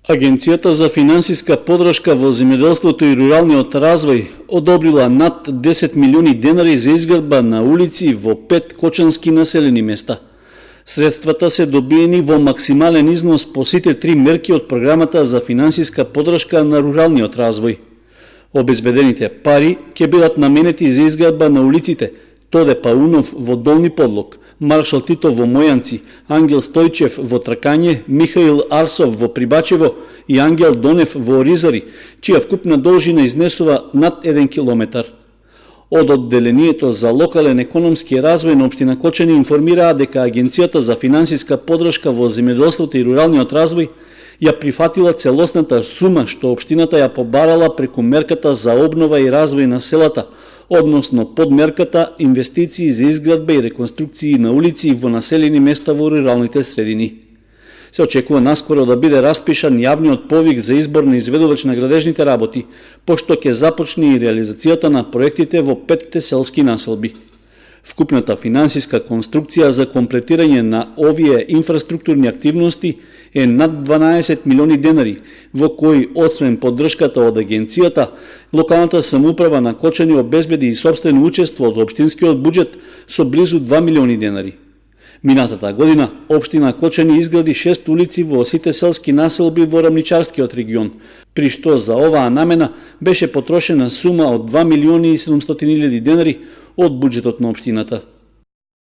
Агенцијата за финансиска подршка во земјоделството и руралниот развој одобрила над 10 милиони денари за изградба на улици во 5 кочански населени места. Средствата се добиени во максимален износ по сите 3 мерки од програмата за финансиска подршка на руралниот развој. Обезбедените пари ќе бидат наменети за изградба на улиците Тоде Паунов во Долни Подлог, Маршал Тито во Мојанци, Ангел Стојчев во Тракање, Михаил Арсов во Прибачево и Ангел Донев во Оризари, чија вкупна должина изнесува над 1 километар. Од одделението за локален економски развој на општина Кочани информираа дека Агенцијата за финансиска подршка во земјоделството и руралниот развој ја прифатила целосната сума што општината ја побарала преку мерката за обнова и развој на селата, односно подмерката инвестиции за изградба и реконструкции на улици во населени места во руралните средини. Се очекува наскоро да биде распишан јавниот повик за избор на изведувач на градежните работи, пошто ќе започне и реализацијата на проектите во 5 селски населби. Вкупната финансиска конструкција за комплетирање на овие инфраструктурни активности е над 12 милиони денари, во кои освен поддршката од агенцијата, локалната самоуправа на Кочани обезбеди и сопствено учество од општинскиот буџет со близу 2 милиони денари. Минатата година општина Кочани изгради 6 улици во сите селски населби во Рамничарскиот регион, при што за оваа намена беше потрошена сума од 2 милиони и 700 илјади денари од буџетот на општината.